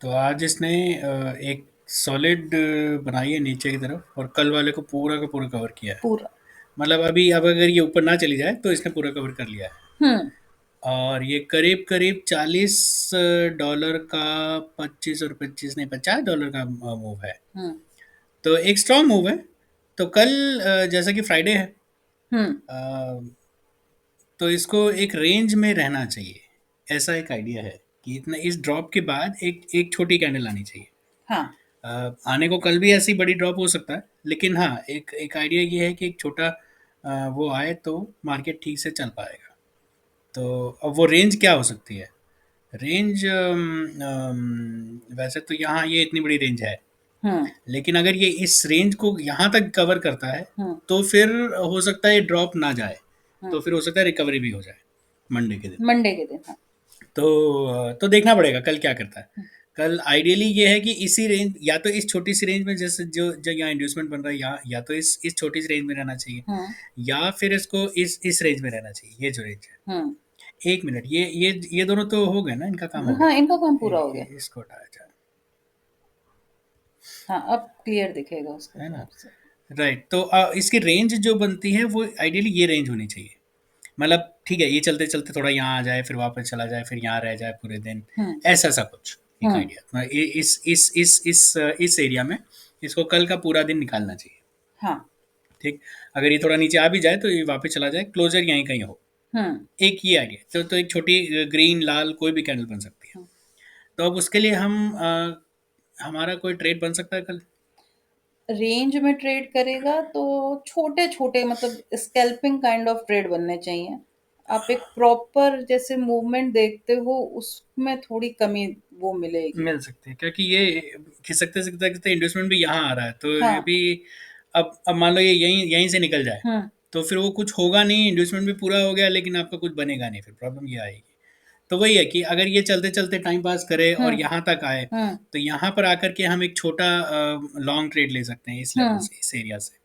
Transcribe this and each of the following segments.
तो आज इसने एक सॉलिड बनाई है नीचे की तरफ और कल वाले को पूरा का पूरा कवर किया है। पूरा। मतलब अभी अब अगर ये ऊपर ना चली जाए तो इसने पूरा कवर कर लिया है। हम्म। और ये करीब करीब $40 का, 25 नहीं, $50 का मूव है। हम्म। तो एक स्ट्रांग मूव है। तो कल जैसा कि फ्राइडे है, हम्म। अ, तो इसको एक रेंज में रहना चाहिए। ऐसा एक आइडिया है कि इतना इस ड्रॉप के बाद एक एक छोटी कैंडल आनी चाहिए। हाँ। आने को कल भी ऐसी बड़ी ड्रॉप हो सकता है, लेकिन हाँ, एक एक आइडिया ये है कि एक छोटा वो आए तो मार्केट ठीक से चल पाएगा। तो अब वो रेंज क्या हो सकती है? रेंज वैसे तो यहाँ ये इतनी बड़ी रेंज है, हम्म। लेकिन अगर ये इस रेंज को यहाँ तक कवर करता है हम्म। तो फिर हो सकता है ये ड्रॉप ना जाए। तो हम्म। फिर हो सकता है रिकवरी भी हो जाए मंडे के दिन। मंडे के दिन, हाँ। तो देखना पड़ेगा कल क्या करता है। कल आइडियली ये है कि इसी रेंज, या तो इस छोटी सी रेंज में, जैसे जो जो यहाँ इंड्यूसमेंट बन रहा है, या तो इस छोटी सी रेंज में रहना चाहिए, हम्म। या फिर इसको इस रेंज में रहना चाहिए, ये जो रेंज हम्म। है। एक मिनट, ये दोनों तो हो गए ना, इनका काम हो हाँ, गया। इनका काम पूरा हो गया। इसको हटाया जाए, हाँ, अब क्लियर दिखेगा उसके है ना? हिसाब से। राइट। तो इसकी रेंज जो बनती है वो आइडियली ये रेंज होनी चाहिए। मतलब ठीक है, ये चलते चलते थोड़ा यहाँ आ जाए, फिर वापस चला जाए, फिर यहाँ रह जाए पूरे दिन, हम्म। ऐसा सा कुछ एक हम्म। आइडिया। मतलब इस एरिया में इसको कल का पूरा दिन निकालना चाहिए। हाँ। ठीक। अगर ये थोड़ा नीचे आ भी जाए तो ये वापस चला जाए, क्लोजर यहीं कहीं हो। हम्म। एक ये आइडिया तो एक छोटी ग्रीन लाल कोई भी कैंडल बन सकती है। तो अब उसके लिए हमारा कोई ट्रेड बन सकता है कल। रेंज में ट्रेड करेगा तो छोटे छोटे, मतलब स्कैल्पिंग काइंड ऑफ ट्रेड बनने चाहिए। आप एक प्रॉपर जैसे मूवमेंट देखते हो उसमें थोड़ी कमी वो मिलेगी। मिल सकती है, क्योंकि ये खिसकते खिसकते खिसकते इंडस्ट्रीमेंट भी यहाँ आ रहा है, तो ये हाँ। भी अब मान लो ये यहीं यहीं से निकल जाए, हम्म। तो फिर वो कुछ होगा नहीं, इंडस्ट्रीमेंट भी पूरा हो गया लेकिन आपका कुछ बनेगा नहीं, फिर प्रॉब्लम ये आएगी। तो वही है कि अगर ये चलते चलते टाइम पास करे और हम्म। यहाँ तक आए, हम्म। तो यहाँ पर आकर के हम एक छोटा लॉन्ग ट्रेड ले सकते हैं इस लेवल हम्म। से, इस एरिया से।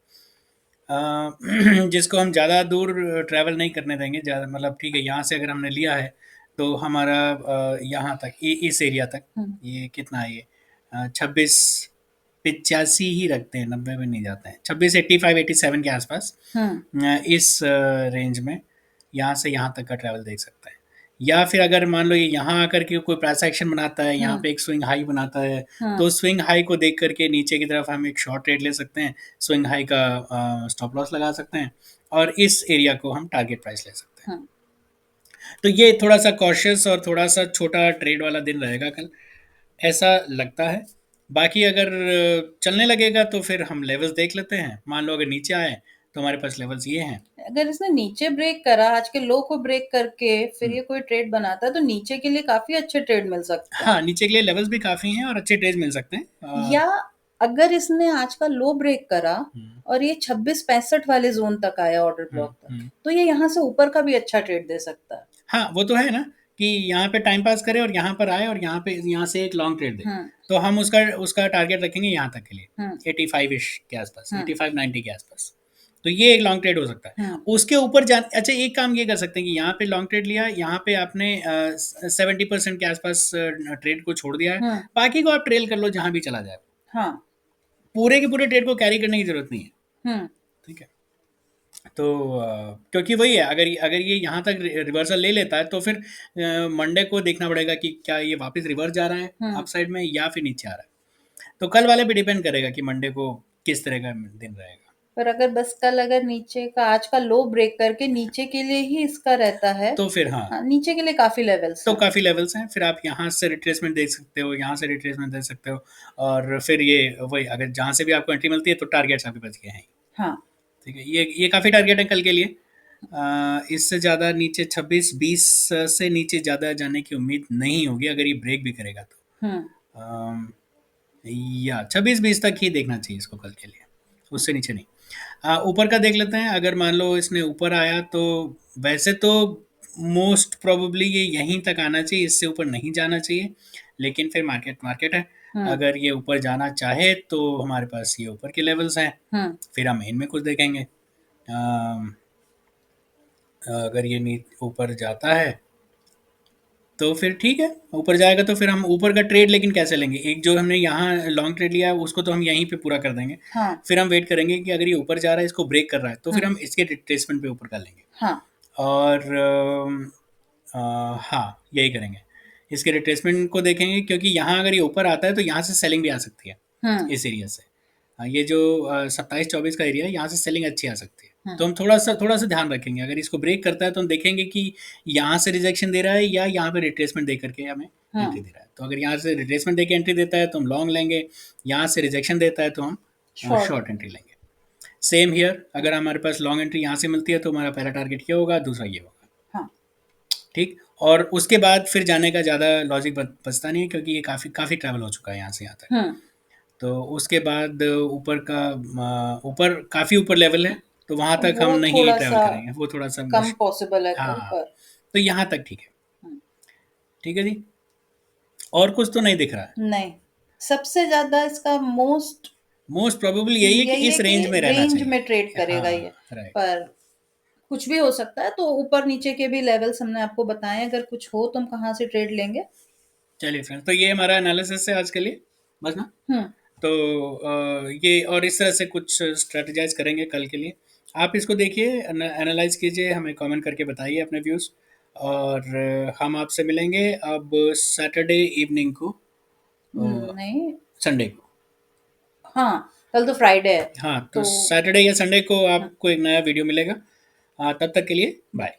जिसको हम ज़्यादा दूर ट्रैवल नहीं करने देंगे ज़्यादा। मतलब ठीक है, यहाँ से अगर हमने लिया है तो हमारा यहाँ तक, इस एरिया तक, हम्म। ये कितना है, ये 26 85 ही रखते हैं, 90 में नहीं जाते हैं, 26 85 87 के आसपास। हम्म। इस रेंज में यहाँ से यहाँ तक का ट्रैवल देख सकते हैं। या फिर अगर मान लो ये यहाँ आकर के कोई प्राइस एक्शन बनाता है, यहाँ हम्म। पे एक स्विंग हाई बनाता है, हम्म। तो स्विंग हाई को देख करके नीचे की तरफ हम एक शॉर्ट ट्रेड ले सकते हैं, स्विंग हाई का स्टॉप लॉस लगा सकते हैं, और इस एरिया को हम टारगेट प्राइस ले सकते हैं। हम्म। तो ये थोड़ा सा कॉशियस और थोड़ा सा छोटा ट्रेड वाला दिन रहेगा कल, ऐसा लगता है। बाकी अगर चलने लगेगा तो फिर हम लेवल्स देख लेते हैं। मान लो अगर नीचे आए तो हमारे पास लेवल्स ये हैं। अगर इसने नीचे ब्रेक करा, आज के लो को ब्रेक करके फिर हम्म, ये कोई ट्रेड बनाता है तो नीचे के लिए काफी अच्छे ट्रेड मिल सकते हैं। हाँ, नीचे के लिए लेवल्स भी काफ़ी हैं और अच्छे ट्रेड मिल सकते हैं। या अगर इसने आज का लो ब्रेक करा हम्म, और ये 26-65 वाले जोन तक आया, ऑर्डर हम्म, ब्लॉक तक, तो ये यहाँ से ऊपर का भी अच्छा ट्रेड दे सकता है। हाँ, वो तो है ना, कि यहाँ पे टाइम पास करे और यहाँ पर आए और यहाँ से एक लॉन्ग ट्रेड दे। हम्म। तो हम उसका उसका टारगेट रखेंगे यहाँ तक के लिए, हम्म। 85 इश के आसपास, हम्म। 85 90 के आसपास। तो ये एक लॉन्ग ट्रेड हो सकता है। हम्म। उसके ऊपर जान अच्छा, एक काम ये कर सकते हैं कि यहाँ पे लॉन्ग ट्रेड लिया, यहाँ पे आपने 70% के आसपास ट्रेड को छोड़ दिया है, हम्म। बाकी को आप ट्रेल कर लो जहाँ भी चला जाए। हाँ। पूरे के पूरे ट्रेड को कैरी करने की जरूरत नहीं है। हम्म। ठीक है। तो क्योंकि वही है, अगर ये यहाँ तक रिवर्सल ले लेता है तो फिर मंडे को देखना पड़ेगा कि क्या ये वापस रिवर्स जा रहा है हम्म। अपसाइड में या फिर नीचे आ रहा है। तो कल वाले पे डिपेंड करेगा कि मंडे को किस तरह का दिन रहेगा। पर अगर बस कल अगर नीचे का आज का लो ब्रेक करके नीचे के लिए ही इसका रहता है। तो फिर हाँ, हाँ, नीचे के लिए काफी लेवल्स तो हैं। काफ़ी लेवल्स हैं, फिर आप यहाँ से रिट्रेसमेंट देख सकते हो, यहाँ से रिट्रेसमेंट दे सकते हो। और फिर ये वही, अगर जहाँ से भी आपको एंट्री मिलती है तो टारगेट्स आपके पास ये हैं। हाँ। ठीक है, ये काफ़ी टारगेट है कल के लिए। इससे ज़्यादा नीचे 26 20 से नीचे ज़्यादा जाने की उम्मीद नहीं होगी अगर ये ब्रेक भी करेगा तो। हम्म। अम, या 26 20 तक ही देखना चाहिए इसको कल के लिए, उससे नीचे नहीं। ऊपर का देख लेते हैं। अगर मान लो इसने ऊपर आया तो वैसे तो मोस्ट प्रोबेबली ये यहीं तक आना चाहिए, इससे ऊपर नहीं जाना चाहिए, लेकिन फिर मार्केट मार्केट है। हम्म। अगर ये ऊपर जाना चाहे तो हमारे पास ये ऊपर के लेवल्स हैं, हम्म। फिर हम इनमें कुछ देखेंगे। अगर ये ऊपर जाता है तो फिर ठीक है, ऊपर जाएगा तो फिर हम ऊपर का ट्रेड लेकिन कैसे लेंगे? एक जो हमने यहाँ लॉन्ग ट्रेड लिया है उसको तो हम यहीं पे पूरा कर देंगे। हाँ। फिर हम वेट करेंगे कि अगर ये ऊपर जा रहा है, इसको ब्रेक कर रहा है, तो फिर हुँ। हम इसके रिट्रेसमेंट पे ऊपर कर लेंगे। हाँ। और हाँ, यही करेंगे। इसके रिट्रेसमेंट को देखेंगे, क्योंकि यहाँ अगर ये ऊपर आता है तो यहाँ से सेलिंग भी आ सकती है हुँ। इस एरिया से। ये जो 27-24 का एरिया है, यहाँ से सेलिंग अच्छी आ सकती है। हुँ। तो हम थोड़ा सा ध्यान रखेंगे। अगर इसको ब्रेक करता है तो हम देखेंगे कि यहाँ से रिजेक्शन दे रहा है या यहाँ पे रिट्रेसमेंट दे करके हमें एंट्री हुँ। दे रहा है। तो अगर यहाँ से रिट्रेसमेंट दे के एंट्री देता है तो हम लॉन्ग लेंगे, यहाँ से रिजेक्शन देता है तो हम शॉर्ट। शॉर्ट एंट्री लेंगे। सेम हियर, अगर हमारे पास लॉन्ग एंट्री यहाँ से मिलती है तो हमारा पहला टारगेट ये होगा, दूसरा ये होगा। हाँ। ठीक। और उसके बाद फिर जाने का ज़्यादा लॉजिक बचता नहीं है, क्योंकि ये काफ़ी काफ़ी ट्रैवल हो चुका है यहाँ से यहाँ तक। हुँ। तो उसके बाद ऊपर का ऊपर काफ़ी ऊपर लेवल है, तो वहाँ तक हम वो नहीं ट्रैवल थोड़ा-सा करेंगे, वो थोड़ा सा कम पॉसिबल है कल हाँ, पर। तो यहाँ तक ठीक है। हुँ। ठीक है जी। और कुछ तो नहीं दिख रहा है। नहीं, सबसे ज़्यादा इसका मोस्ट प्रोबेबली यही है कि यही है इस कि रेंज में रहना रेंज में ट्रेड चाहिए। करेगा हाँ, ये, राइट। पर कुछ भी हो सकता है, तो ऊपर-नीचे के भी लेवल्स हमने आपको बताए हैं, अगर कुछ हो तो हम कहाँ से ट्रेड लेंगे। चलिए फ्रेंड्स, तो ये हमारा एनालिसिस है आज के लिए, बस ना। हुँ। तो ये और इस तरह से कुछ स्ट्रेटजाइज करेंगे कल के लिए। आप इसको देखिए, एनालाइज कीजिए, हमें कमेंट करके बताइए अपने व्यूज़। और हम आपसे मिलेंगे अब सैटरडे इवनिंग को, नहीं। संडे को। हाँ, कल तो फ्राइडे है, हाँ, तो तो सैटरडे या संडे को हुँ। आपको एक नया वीडियो मिलेगा। तब तक के लिए बाय।